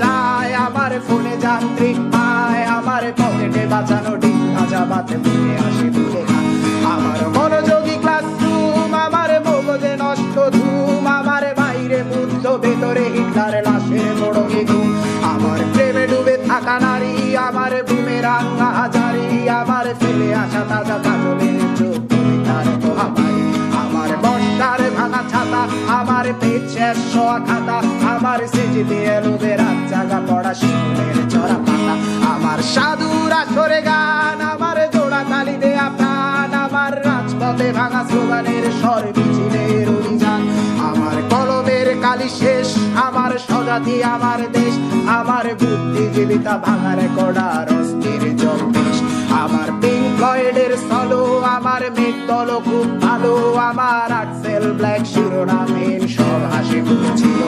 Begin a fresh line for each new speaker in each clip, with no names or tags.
চায়, আমার ফোনে যান্ত্রিক পায়, আমার পকেটে বাঁচানো ডিম ভাজা বাতে বুকে আসে বুকে খায়। আমার মনোযোগী ক্লাসরুম, আমার মগজে নষ্ট ধুম, আমার বাইরে বুদ্ধ ভেতরে হিটলার লাশের মোড়কে ঘুম। আমার প্রেমে ডুবে থাকা নারী, আমার বুমেরাং হাজারি, আমার ফেলে আসা তাজা কাজলের চোখ তার মহামারী। আমার বর্ষার ভাঙা ছাতা, আমার পেট শেষ শোয়া খাতা, আমার সেজে এলোবে রাত জাগা পড়া শিশুদের চড়া পাতা। আমার সাধুর আসরে গান, আমার জোড়া তালি দেয়া প্রাণ, আমার রাজপথে ভাঙা স্লোগানের স্বর মিছিলের অভিযান। আমার কলমের কালি শেষ, আমার স্বজাতি আমার দেশ, আমার বুদ্ধিজীবিতা ভাঙার কড়ার অস্থির জম্পেশ। আমার পিঙ্ক ফ্লয়েডের সলো, আমার মেঘ দল খুব ভালো, আমার আক্সেল ব্ল্যাক শিরোনামহীন সব হাসি খুঁজছিল।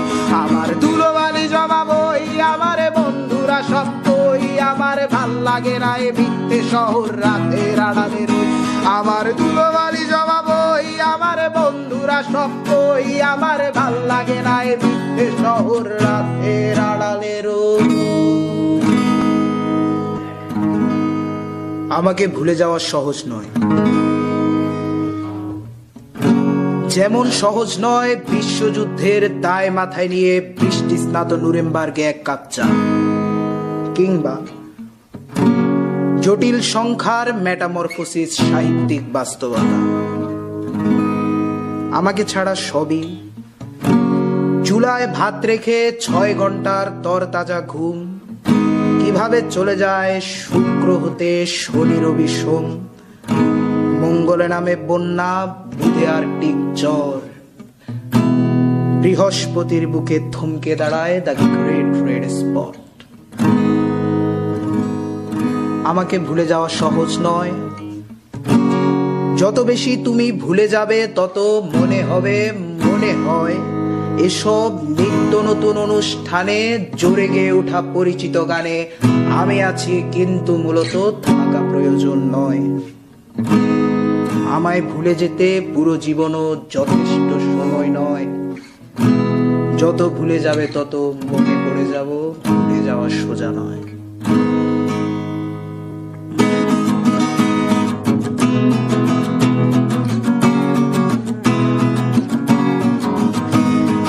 আমার ধুলোবালি জমা বই, আমার বন্ধুরা সব কই, আমার ভাল লাগে না এ মিথ্যে শহর রাতের আড়ালে রই। আমার ধুলোবালি জমা বই, আমার বন্ধুরা সব কই, আমার ভাল লাগে না এ মিথ্যে শহর রাতের আড়ালে রই। আমাকে ভুলে যাওয়া সহজ নয়, যেমন সহজ নয় বিশ্বযুদ্ধের দায় মাথায় নিয়ে বৃষ্টি স্নাত নুরেমবার্গে এক কাপ চা, কিংবা জটিল সংখ্যার মেটামরফোসিস সাহিত্যিক বাস্তবতা। আমাকে ছাড়া সবই, চুলায় ভাত রেখে 6 ঘন্টার তরতাজা ঘুম, কিভাবে চলে যায় শুক্র হতে শনি রবি সোম, মঙ্গলে নামে বন্যা, বুধে আর্কটিক জ্বর, বৃহস্পতির বুকে থমকে দাঁড়ায় দ্য গ্রেট রেড স্পট। আমাকে ভুলে যাওয়া সহজ নয়, যত বেশি তুমি ভুলে যাবে তত মনে হবে, মনে হয় এসব নিত্য নতুন অনুষ্ঠানে জোরে গেয়ে ওঠা পরিচিত গানে আমি আছি, কিন্তু মূলত থাকা প্রয়োজন নয়। আমায় ভুলে যেতে পুরো জীবনও যথেষ্ট সময় নয়, যত ভুলে যাবে তত মনে পড়ে যাব, ভুলে যাওয়া সোজা নয়।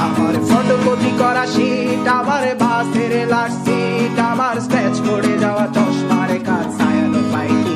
আমার ফটোকপি করা শীট, আমার বাসের লাস্ট সিট, আমার স্ক্র্যাচ করে যাওয়া চশমার কাজ ছায়ানো পাইটি,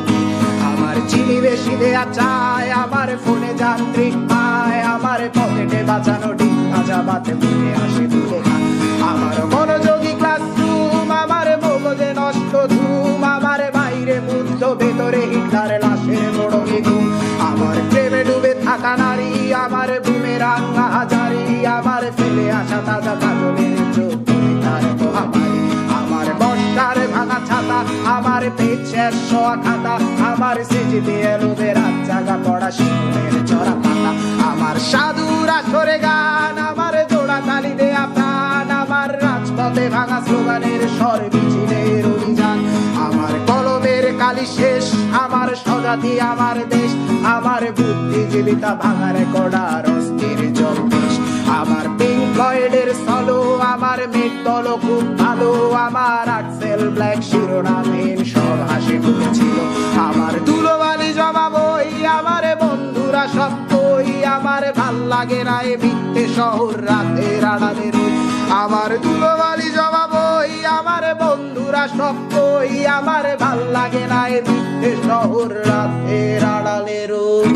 আমার চিনি বেশি দেয়া চায়, আমার ফোনে যান্ত্রিক পায়, আমার পকেটে বাঁচানো ডিম ভাজা বাতে বুকে আসে বুকে খায়। আমার মনোযোগী ক্লাসরুম, আমার মগজে নষ্ট ধুম, আমার বাইরে বুদ্ধ ভেতরে হিটলার লাশের মোড়কে ঘুম। আমার প্রেমে ডুবে থাকা নারী, আমার বুমেরাং হাজারি, আমার ফেলে আসা তাজা কাজলের চোখ তার মহামারী। আমার বর্ষার ভাঙা ছাতা, আমার পেট শেষ শোয়া খাতা, আমার সেজে এলোবে রাত জাগা পড়া শিশুদের চড়া পাতা। আমার সাধুর আসরে গান, আমার জোড়া তালি দেয়া প্রাণ, আমার রাজপথে ভাঙা স্লোগানের স্বর মিছিলের অভিযান। আমার কলমের কালি শেষ, আমার স্বজাতি আমার দেশ, আমার বুদ্ধিজীবিতা ভাঙার কড়ার অস্থির জম্পেশ। আমার পিঙ্ক ফ্লয়েডের সলো, আমার মেঘ দল খুব ভালো, আমার আক্সেল ব্ল্যাক শিরোনামহীন সব হাসি খুঁজছিল। আমার ধুলোবালি জমা বই, আমার বন্ধুরা সব কই, আমার ভাল লাগে না এ মিথ্যে শহর রাতের আড়ালে রই। আমার ধুলোবালি জমা বই, আমার বন্ধুরা সব কই, আমার ভাল লাগে না এ মিথ্যে শহর রাতের আড়ালে রই।